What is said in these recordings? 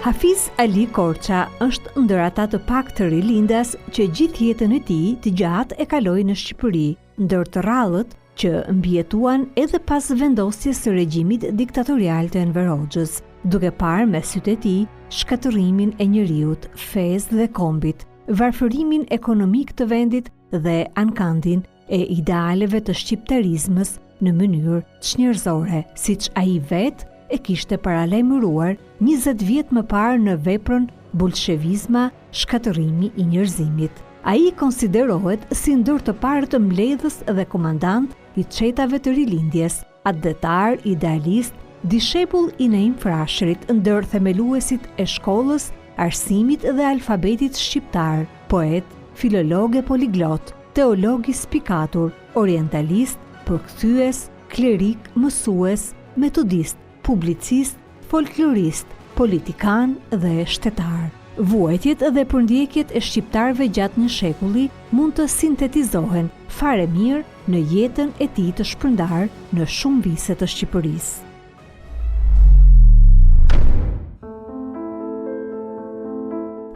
Hafiz Ali Korça është ndër ata të pak të rilindas që gjithë jetën e tij të gjatë e kaloi në Shqipëri, ndër të rrallët që mbijetuan edhe pas vendosjes së regjimit diktatorial të Enver Hoxhës, duke parë me sytë e tij shkatërimin e njeriut, fesë dhe kombit, varfërimin ekonomik të vendit dhe ankandin e idealeve të shqiptarizmës në mënyrë çnjerëzore, siç ai vetë e kishte paralajmëruar 20 vjet më parë në veprën Bolshevizma, shkatërimi i njerëzimit. Ai konsiderohet si ndër të parë të mbledhës dhe komandant i çetave të rilindjes, atdetar, idealist, dishepull i Neim Frashërit, ndër themeluesit e shkollës, arsimit dhe alfabetit shqiptar, poet, filolog e poliglot, teolog i spikatur, orientalist, përkthyes, klerik, mësues, metodist, publicist, folklorist, politikan dhe shtetar. Vuajtjet dhe përndjekjet e shqiptarëve gjatë një shekulli mund të sintetizohen fare mirë në jetën e tij të shpërndar në shumë vise të Shqipërisë.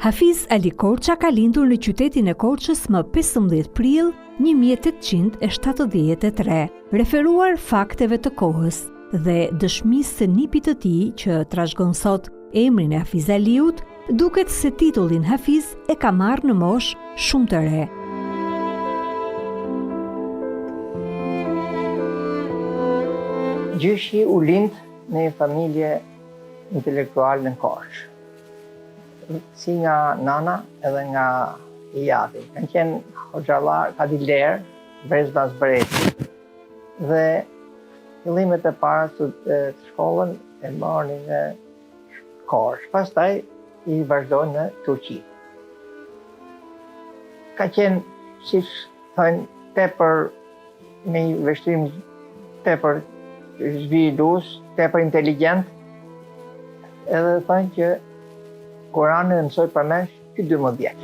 Hafiz Ali Korça ka lindur në qytetin e Korçës më 15 prill 1873, referuar fakteve të kohës dhe dëshmisë së nipit të tij që trashëgon sot emrin e Hafiz Aliut, duket se titullin Hafiz e ka marrë në moshë shumë të re. Gjyshi u lind në një familje intelektuale në Korçë, si nga nana edhe nga jati. Kanë qenë hoxhallar, kadiler, brezbas brezi. Dhe fillimet e para të shkollën e marrën në Korçë, pastaj i vazhdojnë në Turqi. Ka qenë, si thënë, tepër me vështrim tepër zhvillues, tepër inteligjent, edhe thënë që Kurani mësoi përmes që 12 vjeç.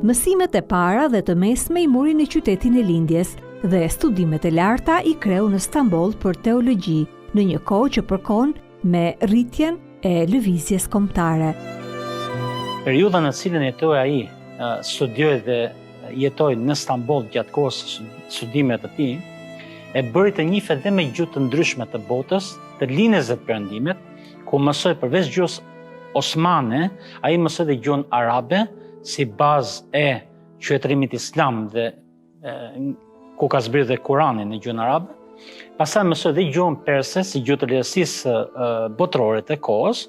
Mësimet e para dhe të mesme i mori në qytetin e lindjes dhe studimet e larta i kreu në Stamboll për teologji, në një kohë që përkon me rritjen e lëvizjes kombëtare. Periudha në cilën jetoi ai, studioi dhe jetoi në Stamboll gjatë kohës së studimeve të tij, e bëri të njihet dhe me gjuhë të ndryshme të botës, të linjës së perëndimit, ku mësoi përveç gjuhës osmane, ai mësoi dhe gjuhën arabe si bazë e qytetërimit islam dhe ku ka zbrirë dhe Kurani në gjuhën arabe. Pastaj mësoi dhe gjuhën perse si gjuhë të lehtësisë botërore të kohës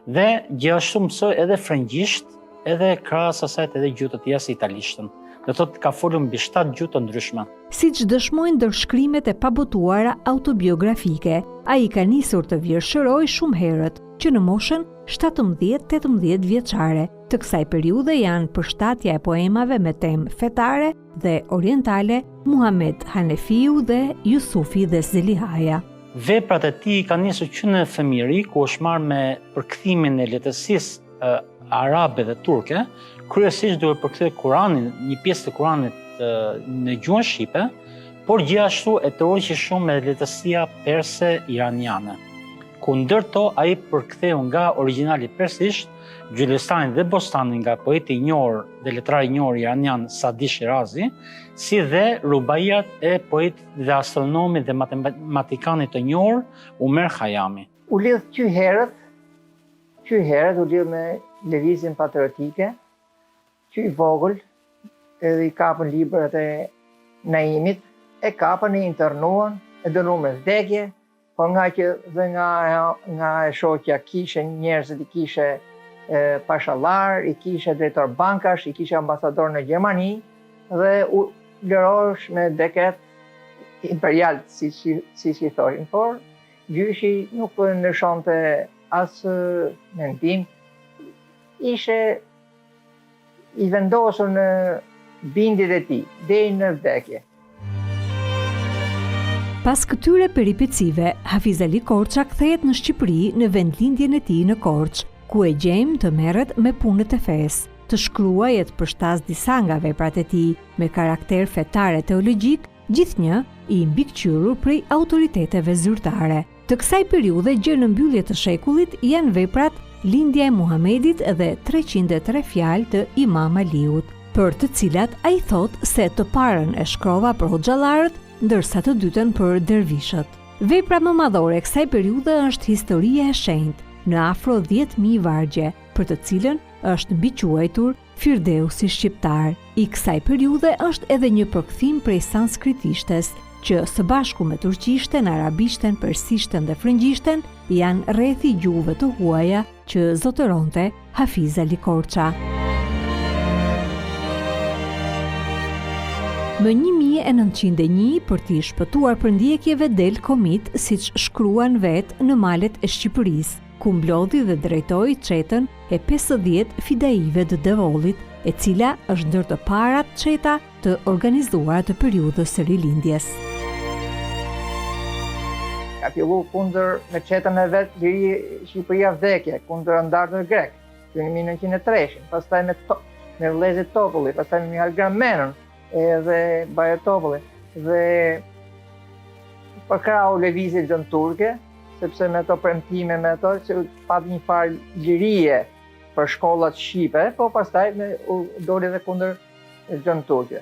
dhe gjithashtu mësoi edhe frëngjisht, edhe krahas asaj edhe gjuhë të tjera si italishtën. Do thotë ka folur mbi 7 gjuhë të ndryshme. Siç dëshmojnë ndërshkrimet e pabotuara autobiografike, ai ka nisur të vjershërojë shumë herët, që në moshën 17-18 vjeçare. Të kësaj periudhe janë përshtatja e poemave me temë fetare dhe orientale, Muhamet Hanefiu dhe Jusufi dhe Zelihaja. Veprat e tij kanë nisur që në fëmijëri, ku është marrë me përkthimin e lehtësisë arabe dhe turke, kryesisht duke përkthyer Kuranin, një pjesë të Kuranit në gjuhën shqipe, por gjithashtu e tërhoqi shumë me lehtësia perse iraniane, ku ndërto ai përktheu nga origjinali persisht Gjulistanin dhe Bostanin nga poeti i njohur dhe letrari i njohur iranian Sadi Shirazi, si dhe Rubaiyat e poet dhe astronomi dhe matematikanit të njohur Umer Khayyami. U lidh ky herët u lidh me lëvizjen patriotike, ky i vogël, edhe i kapën librat e Naimit, e kapën, e internuan, e dënuan me vdekje, por nga që dhe nga e shoqja kishe njerëzit, i kishe pashallar, i kishe drejtor bankash, i kishe ambasador në Gjermani dhe u lërosh me dekret imperial, si i thoshin, por gjyshi nuk ndryshonte as mendim, ishe i vendosur në bindjet e tij deri në vdekje. Pas këtyre peripecive, Hafiz Ali Korça kthehet në Shqipëri në vendlindjen e tij në Korçë, ku e gjejmë të merret me punët e fesë, të shkruaj e të përshtas disa nga veprat e tij me karakter fetare teologjik, gjithnjë i mbikëqyrur prej autoriteteve zyrtare. Të kësaj periudhe gjë në mbyllje të shekullit janë veprat lindja e Muhamedit dhe 303 fjalë të Imam Aliut, për të cilat ai thot se të parën e shkrova për hoxhallarët, ndërsa të dytën për dervishët. Vepra më madhore e kësaj periudhe është historia e shenjtë, në afro 10.000 vargje, për të cilën është mbiquajtur Firdeusi shqiptar. I kësaj periudhe është edhe një përkthim prej sanskritishtes, që së bashku me turqishten, arabishten, persishten dhe frëngjishten janë rrethi gjuhëve të huaja që zotëronte Hafiz Ali Korça. Më 1901, për t'i shpëtuar përndjekjeve del komit, siç shkruan vetë në malet e Shqipërisë, ku mblodhi dhe drejtoi çetën e 50 fidaive të Devollit, e cila është ndër të parat çeta të organizuara të periudhës së rilindjes. Ka fillu kundër me çetën e vet Liri Shqipëria vdekje, kundër andarëve grek, në 1903, pastaj me vëllezërit Topulli, pastaj me Mihal Gramenën, edhe Bajatopulli, dhe përkrau lëvizjet gjën turke, sepse me ato premtime, me ato, që pat një farë lirie për shkollat shqipe, po pastaj u doli dhe kundër gjën turke.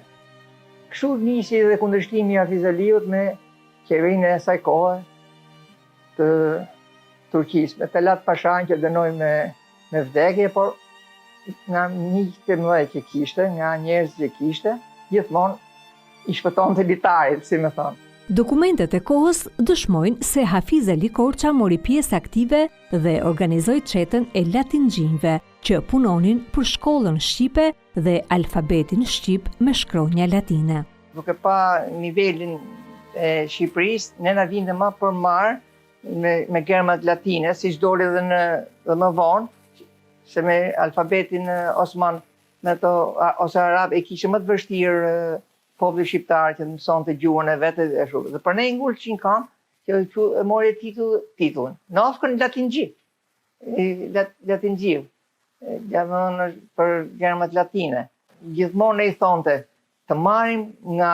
Kështu nisi dhe kundërshtimi i Hafiz Aliut me qeverinë e asaj kohe të Turqisë, me Talat Pashan që dënoi me vdekje, por nga miqtë e mëdhenj që kishte, nga njerëz që kishte, gjithmonë i shpëtonte litarit, si më thonë. Dokumentet e kohës dëshmojnë se Hafiz Ali Korça mori pjesë aktive dhe organizoi çetën e latinxhinjve, që punonin për shkollën shqipe dhe alfabetin shqip me shkronja latine. Duke pa nivelin e Shqipërisë, ne na vinte më përmar me gërmat latine, siç doli dhe më vonë, se me alfabetin Osman ose arab e kishte më të vështirë populli shqiptar që të mësonte gjuhën e vet e ashtu. Dhe për ne ngul Çinkan që e mori titullin. Nofkën latinxhi. Latinxhi. Jamon për gërmat latine. Gjithmonë i thonte të marrim nga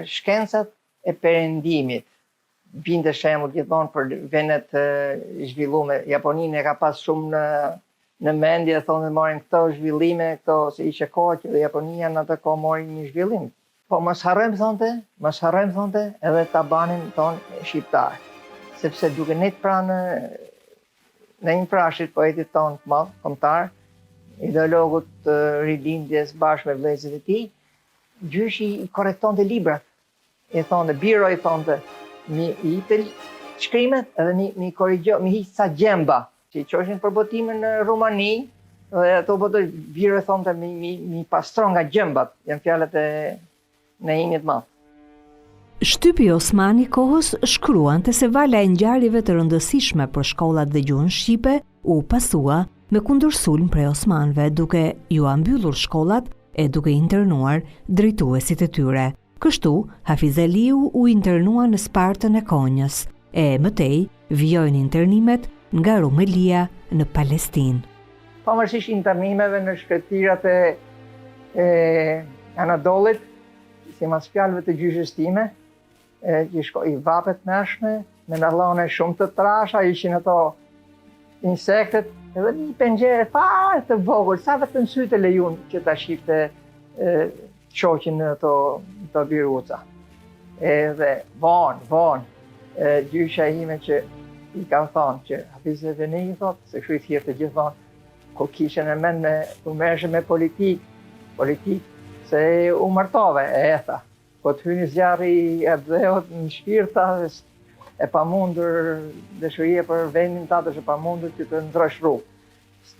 shkencat e perëndimit. Binte shembull gjithmonë për vendet zhvillume. Japoninë e ka pas shumë në mendje, thonë marrin këto zhvillime, këto se ishte koha që Japonia në atë kohë mori një zhvillim. Po mos harrojmë thonte edhe tabanin ton shqiptar. Sepse duke ne pranë në një prashit poetit ton të madh, kombëtar, ideologut të rilindjes bashkë me vëllezërit e tij, gjyshi i korrektonte librat. I thonte biro, i thonte mi hitel shkrimet edhe mi korrigjoj, mi hiq sa gjemba. Që i qoshin për botimin në Rumani, dhe ato botoj biro e thonte mi pastron nga gjembat, janë fjalët e Naimit Madh. Shtypi Osmani kohës shkruante se vala e ngjarjeve të rëndësishme për shkollat dhe gjuhën shqipe u pasua me kundërsulm prej osmanëve, duke ju mbyllur shkollat e duke internuar drejtuesit e tyre. Kështu, Hafiz Aliu u internua në Spartën e Konjës, e mëtej vijojnë internimet nga Rumelia në Palestinë. Pavarësisht internimeve në shkretirat e Anadollit, si mas fjalëve të gjyshës time, që shkoi vapet meshme, me nallone shumë të trasha, ishin ato insektet, edhe një penxhere fare të vogël, sa vetëm sytë lejun që ta shifte shoqin në ato biruca. Edhe vonë, gjysha ime që i ka thonë që Hafiz Veni i thotë, se kështu i thirrte gjithmonë, kur kishe në mend u merreshe me politikë, se u martove, e etha. Po të hyni zjarri i Abdheut në shpirta, e pamundur dëshëria për vendin tatë është e pamundur që të ndrosh rrugë.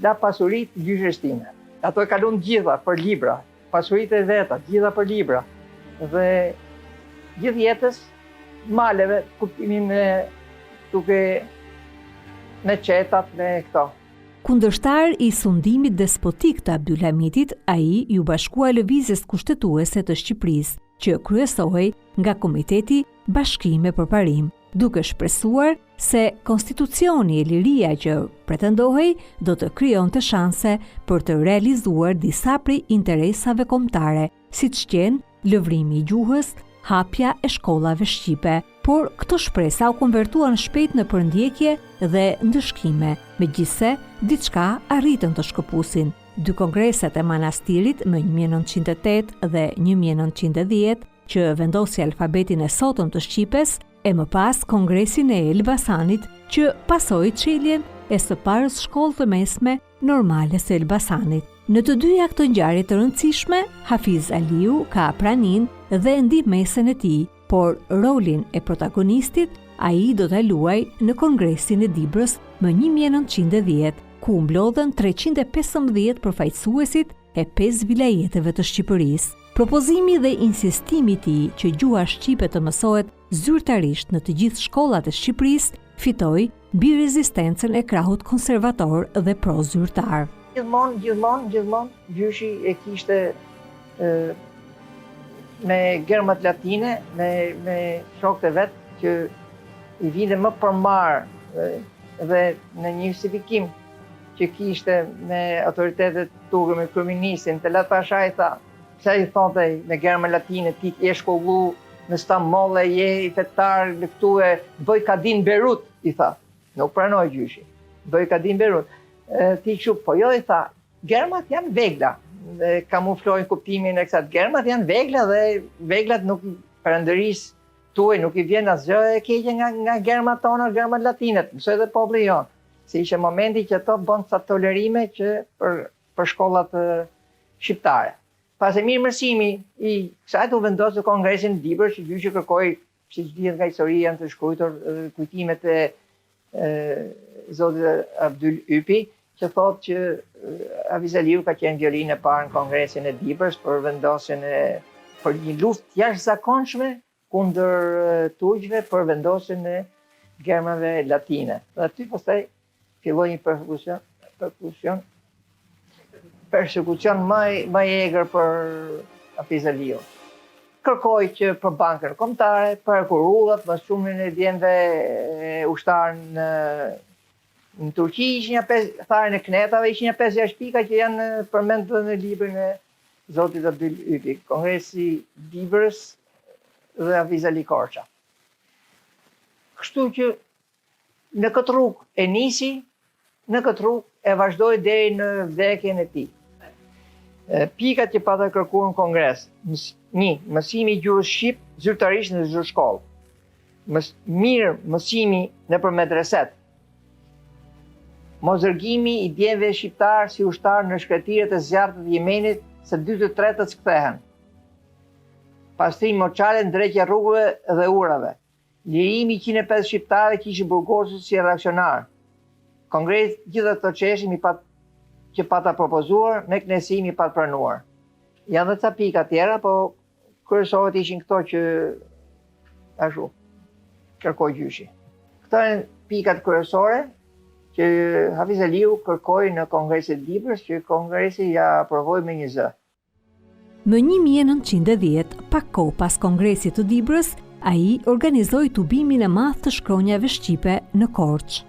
La pasurit gjyshës time. Ato e kalon gjitha për libra, pasurit e veta, gjitha për libra. Dhe gjithë jetës, maleve, kuptimin duke në qetat, në këto. Kundërshtar i sundimit despotik të Abdulhamitit, ai ju bashkua lëvizjes kushtetuese të Shqipërisë, që kryesohej nga Komiteti Bashkime për Parim, duke shpresuar se konstitucioni e liria që pretendohej do të krijonte shanse për të realizuar disa prej interesave kombëtare, siç qenë lëvrimi i gjuhës, hapja e shkollave shqipe, por këto shpresa u konvertuan shpejt në përndjekje dhe ndëshkime, megjithse diçka arritën të shkëpusin. 2 kongreset e manastirit më 1908 dhe 1910 që vendosi alfabetin e sotëm të Shqipes, e më pas kongresin e Elbasanit që pasoi çeljen e së parës shkollë të mesme normale së Elbasanit. Në të dyja këto ngjarje të rëndësishme, Hafiz Aliu ka praninë dhe ndihmësen e tij, por rolin e protagonistit ai do ta luajë në kongresin e Dibrës më 1910, ku mblodhen 315 përfaqësuesit e 5 vilajeteve të Shqipërisë. Propozimi dhe insistimi i tij që gjuha shqipe të mësohet zyrtarisht në të gjithë shkollat e Shqipërisë fitoi mbi rezistencën e krahut konservator dhe pro-zyrtar. Gjithmonë gjyshi e kishte me gërmat latine, me shokët e vet që i vinte më përmarë dhe në një justifikim që kishte me autoritetet turke, me kryeministin, Talat Pasha i tha, pse i thonte me gërma latine, ti je shkollu në Stamboll, je i fetar këtu e bëj Kadin Berut, i tha. Nuk pranoi gjyshi. Bëj Kadin Berut. Ti çu, po jo, i tha, gërmat janë vegla. Kamuflojnë kuptimin e kësaj. Gërmat janë vegla dhe veglat nuk perandërisë tuaj nuk i vjen asgjë e keqe nga gërmat tona, gërmat latine. Mësoj edhe populli jon. Se ishte momenti që ato bën sa tolerime që për shkollat shqiptare. Pas e mirëmërsimi i kësaj u vendosë kongresin Dibrës, që gjyshi kërkoi, siç dihet nga historia janë të shkruar kujtimet e zotit Abdul Ypi, që thotë që Hafiz Aliu ka qenë violinë e parë në kongresin e Dibrës për vendosjen për një luftë jashtëzakonshme kundër turqëve për vendosjen e gërmave latine. Dhe aty pastaj filloi një persekucion më i egër për Hafiz Aliu. Kërkoi që për bankën kombëtare, për kurullat, më shumën e djemve ushtar në Turqi, tharën e knetave, ishin 5-6 pika që janë përmendur në librin e zotit Abdul Ypi, Kongresi Dibrës dhe Hafiz Ali Korça. Kështu që në këtë rrugë e nisi, në këtë rrugë e vazhdoi deri në vdekjen e tij. Pikat që pata kërkuar në kongres: 1. Mësimi i gjuhës shqip zyrtarisht në çdo shkollë. Mirë mësimi nëpër medreset. Mosdërgimi i djemve shqiptar si ushtar në shkretiret e zjarrit të Yemenit, se 2/3 skthehen. Pastrim moçale, ndrejtja rrugëve dhe urave. Lirimi 150 shqiptare që ishin burgosur si reaksionar. Kongres gjitha këto çështje që pata propozuar, me kënaqësi pat pranuar. Janë edhe ca pika tjera, po kryesorët ishin këto që ashtu kërkoi gjyshi. Këto janë pikat kryesore që Hafiz Aliu kërkoi në Kongresin e Dibrës, që kongresi ja aprovoi me 1 zë. Më 1910, pak kohë pas Kongresit të Dibrës, ai organizoi tubimin e madh të shkronjave shqipe në Korçë.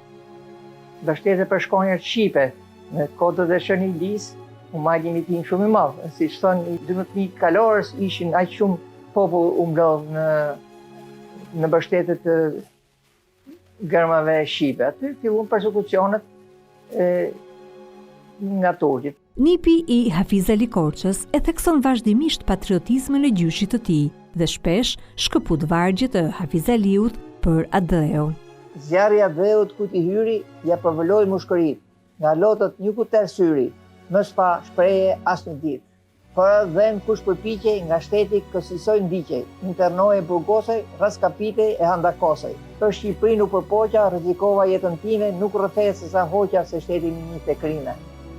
Mbështetje për shkronjat shqipe në kodët e Shënilis, u marrë një tim shumë i madh. Siç thonë, 12.000 kalorës ishin aq shumë popull u mblodh në mbështetje të gërmave shqipe. Aty filluan persekucionet nga turqit. Nipi i Hafiz Ali Korçës e thekson vazhdimisht patriotizmin e gjyshit të tij dhe shpesh shkëput vargje të Hafiz Aliut për Adheun. Zjarri Adheut ku ti hyri, ja përvëlloi mushkërit, nga lotët një kuter syri, më s'pa shpreje as një ditë. Për Adhen kush përpiqej nga shteti kësisoj ndiqej, internoj e burgosej, raskapitej e handakosej. Për Shqipëri nuk përpoqa, rrezikova jetën time, nuk rrëfej se sa hoqa se shteti një të krime.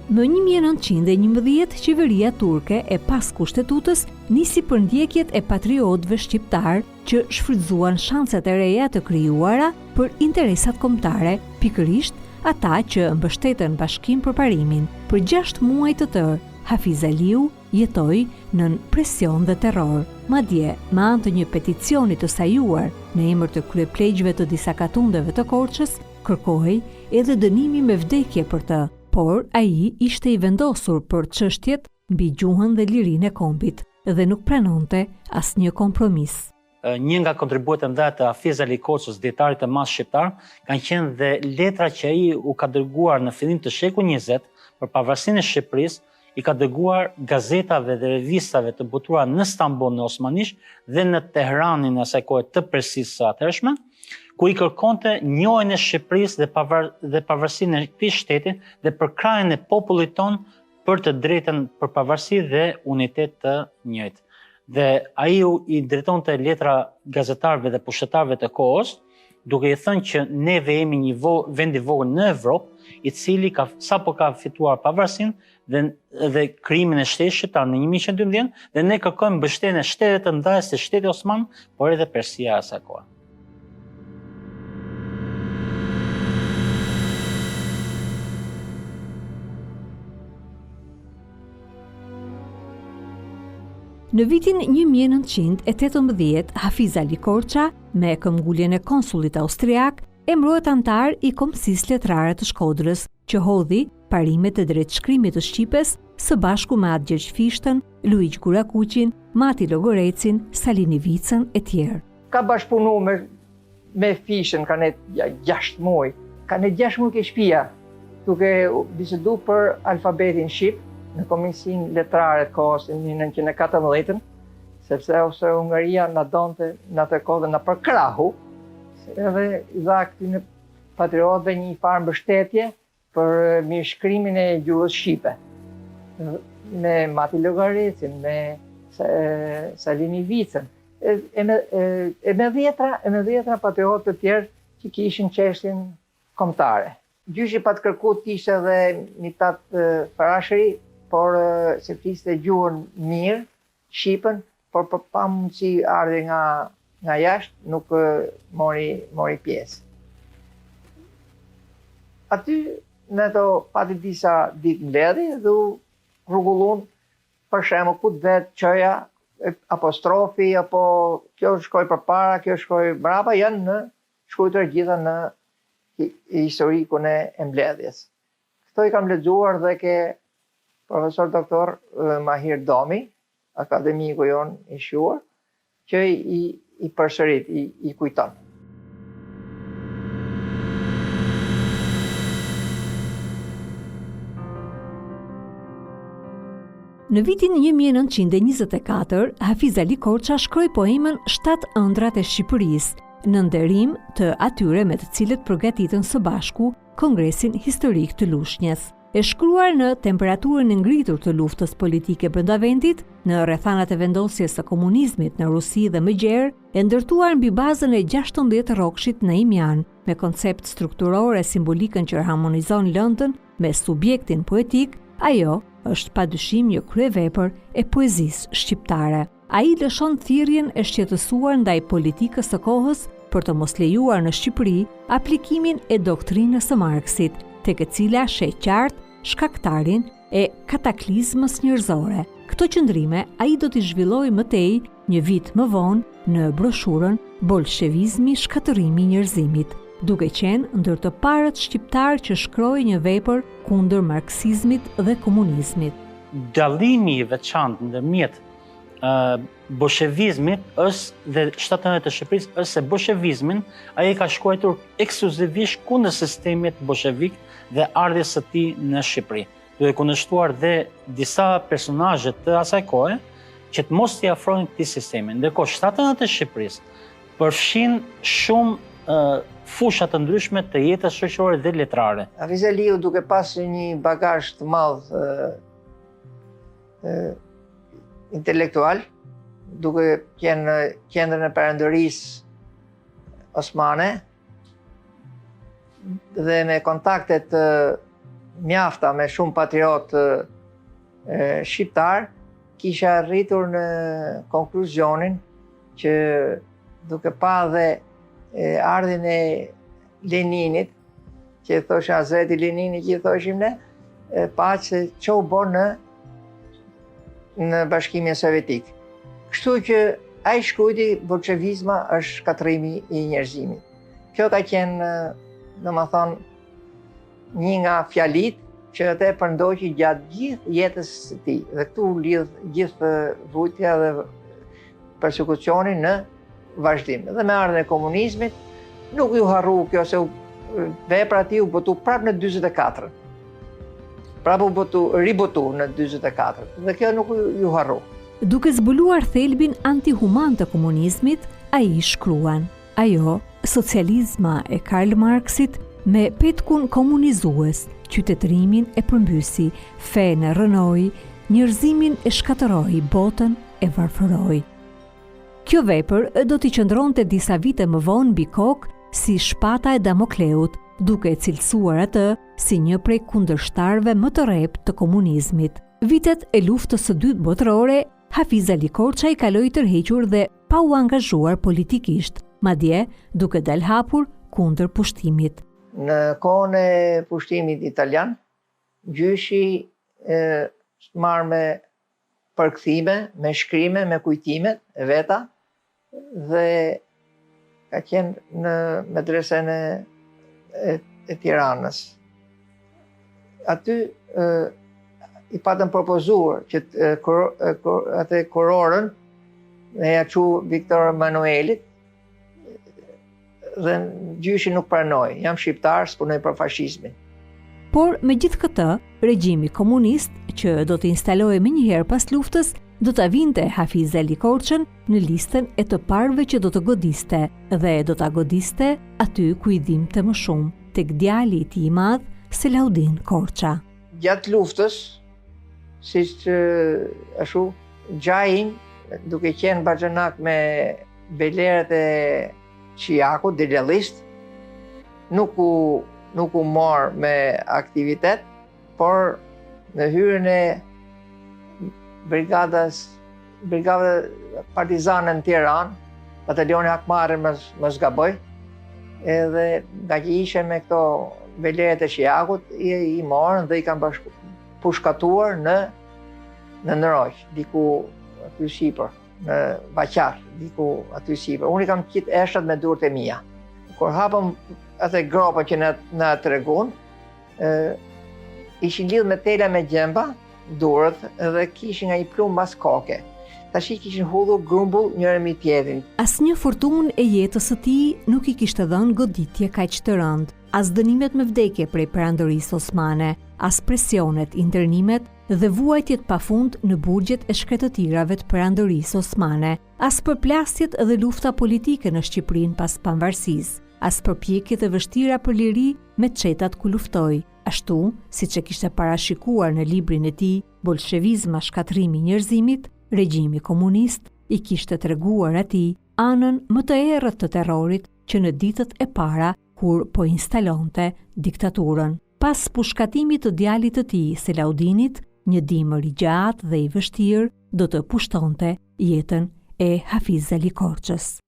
Më 1911, qeveria turke e pas kushtetutës nisi përndjekjet e patriotëve shqiptar që shfrytzuan shanset e reja të krijuara për interesat kombëtare, pikërisht ata që mbështeten Bashkinë për Parimin. Për 6 muaj të tërë, Hafiz Aliu jetoi nën presion dhe terror. Madje, me anë të një peticioni të sajuar në emër të kryeplegjve të disa katundeve të Korçës, kërkoi edhe dënimi me vdekje për të. Por ai ishte i vendosur për çështjet mbi gjuhën dhe lirinë e kombit dhe nuk pranonte asnjë kompromis. një nga kontribuetet më të Hafiz Ali Koçës, dietarit të madh shqiptar, kanë qenë dhe letra që ai u ka dërguar në fillim të shekullit 20 për pavarësinë e Shqipërisë, i ka dërguar gazetave dhe revistave të botuara në Stamboll në osmanisht dhe në Tehranin në asaj kohe të Persisë së atëhershme, ku i kërkonte njohjen e Shqipërisë dhe pavarësinë e këtij shteti dhe përkrahjen e popullit ton për të drejtën për pavarësi dhe unitet të njëjtë. Dhe ai i drejtonte letra gazetarëve dhe pushtetarëve të kohës, duke i thënë që neve jemi një vend i vogël në Evropë, i cili sapo ka fituar pavarësinë dhe krijimin e shtetit shqiptar në 1112 dhe ne kërkojmë mbështetjen e shtetit të ndaj si shteti Osman, por edhe Persia e asaj kohe. Në vitin 1918, Hafiz Ali Korça, me këmbguljen e konsullit austriak, emërohet antar i Komësisë Letrare të Shkodrës, që hodhi parimet e drejtshkrimit të Shqipes së bashku me Atë Gjergj Fishtën, Luiq Gurakuqin, Mati Logorecin, Salini Vicën e tjerë. Ka bashkëpunu me Fishtën, kanë 6 muaj. Kanë 6 muaj ke shtëpia, duke bisedu për alfabetin shqip në Komisinë Letrare të kohës në 1914, sepse Austro-Hungaria na donte në atë kohë dhe na përkrahu, edhe i dha këtyre patriotëve një farë mbështetje për mirëshkrimin e gjuhës shqipe. Me Mati Logorecin, me Salini Vicën, e me dhjetra patriotë të tjerë që kishin çështjen kombëtare. Gjyshi pa të kërkuar ishte edhe Mitat Farashëri, por se fliste gjuhën mirë, shqipen, por për pa mundësi ardhi nga jashtë nuk mori pjesë. Aty në to pati disa ditë mbledhje dhe u rregullon për shembull ku vet çoja apostrofi apo kjo shkoi përpara, kjo shkoi mbrapa, janë në shkruar gjitha në historikun e mbledhjes. Këto i kam lexuar dhe ke profesor doktor Mahir Domi, akademiku jon i shuar, që i përsërit, i kujton. Në vitin 1924, Hafiz Ali Korça shkroi poemën 7 ëndrat e Shqipërisë, në nderim të atyre me të cilët përgatitën së bashku Kongresin Historik të Lushnjës. E shkruar në temperaturën e ngritur të luftës politike brenda vendit, në rrethanat e vendosjes së komunizmit në Rusi dhe më gjerë, e ndërtuar mbi bazën e 16 rrokshit në Imjan, me koncept strukturor e simbolikën që harmonizon lëndën me subjektin poetik, ajo është padyshim një kryevepër e poezisë shqiptare. Ai lëshon thirrjen e shqetësuar ndaj politikës së kohës për të mos lejuar në Shqipëri aplikimin e doktrinës së Marksit, tek e cila sheh qartë shkaktarin e kataklizmës njerëzore. Këto qëndrime ai do t'i zhvillojë më tej një vit më vonë në broshurën Bolshevizmi, shkatërrimi i njerëzimit, duke qenë ndër të parët shqiptar që shkroi një vepër kundër marksizmit dhe komunizmit. Dallimi i veçantë ndërmjet bolshevizmit dhe shtatënët të Shqipërisë është se bolshevizmin ai ka shkruar ekskluzivisht kundër sistemit bolshevik dhe ardhjes së tij në Shqipëri, duke kundërshtuar dhe disa personazhe të asaj kohe që të mos t'i afrojnë këtij sistemi. Ndërkohë shtatënët të Shqipërisë përfshin shumë fusha të ndryshme të jetës shoqërore dhe letrare. Hafiz Aliu, duke pasur një bagazh të madh intelektual, duke qenë në qendrën e perëndërisë osmane dhe me kontaktet mjafta me shumë patriotë shqiptar, kisha arritur në konkluzionin që duke pa dhe ardhin e Leninit, që thoshe Hazreti Lenini që thoshim ne, pa që u bën në Bashkimin Sovjetik. Kështu që ai shkruajti bolshevizma është shkatërrimi i njerëzimit. Kjo ka qenë, domethënë, një nga fjalit që atë përndoqi gjatë gjithë jetës së tij. Dhe këtu lidh gjithë vujtja dhe persekucioni në vazhdim. Dhe me ardhjen e komunizmit, nuk ju harru kjo se vepra e tij u botu prapë në 44. Prapë u ribotu në 44. Dhe kjo nuk ju harru. Duke zbuluar thelbin antihuman të komunizmit, ai shkruan: ajo, socializma e Karl Marxit me petkun komunizues, qytetërimin e përmbysi, fenë e rënoi, njerëzimin e shkatëroi, botën e varfëroi. Kjo vepër do t'i qëndronte disa vite më vonë mbi kokë si shpata e Damokleut, duke e cilësuar atë si një prej kundërshtarëve më të rreptë të komunizmit. Vitet e luftës së dytë botërore, Hafiz Ali Korça i kaloi tërhequr dhe pa u angazhuar politikisht, madje duke dalë hapur kundër pushtimit. Në kohën e pushtimit italian, gjyshi marrë me përkthime, me shkrime, me kujtimet e veta dhe ka qenë në medresen e Tiranës. Aty i patën propozuar që atë kurorën dhe ja çu Viktor Emanuelit dhe gjyshi nuk pranoi. Jam shqiptar, s'punoj për fashizmin. Por me gjithë këtë, regjimi komunist, që do të instalohej menjëherë pas luftës, do ta vinte Hafiz Ali Korçën në listën e të parëve që do të godiste dhe do ta godiste aty ku i dhimbte më shumë, tek djali i tij i madh, Selaudin Korça. Gjatë luftës, siç ashtu Gjajin, duke qenë baxhanak me belerët e Qiakut, idealist, nuk u marr me aktivitet, por në hyrjen e brigada partizane në Tiranë, batalioni Hakmarri më zgaboj, edhe nga që ishen me këto beleret e Qiakut, i marrën dhe i kanë pushkatuar në Nëroq, diku aty sipër, në Baqar, diku aty sipër. Unë i kam qitë eshrat me durët e mia. Kur hapëm atë gropa që na tregon, ishin lidhur me tela me gjemba, durët, dhe kishin nga i plumb mbas koke. Tash i kishin hudhur grumbull njëri mbi tjetrin. Asnjë fortunë e jetës së tij nuk i kishte dhënë goditje kaq të rëndë, as dënimet me vdekje prej Perandorisë Osmane, as presionet, internimet dhe vuajtjet pafund në burgjet e shkretëtirave të Perandorisë Osmane, as përplasjet dhe lufta politike në Shqipërinë pas pavarësisë, as përpjekjet e vështira për liri me çetat ku luftoi, ashtu siç e kishte parashikuar në librin e tij Bolshevizma, shkatrimi i njerëzimit, regjimi komunist i kishte treguar atij anën më të errët të terrorit që në ditët e para kur po instalonte diktaturën. Pas pushkatimit të djalit të tij, Selaudinit, një dimër i gjatë dhe i vështirë do të pushtonte jetën e Hafiz Ali Korçës.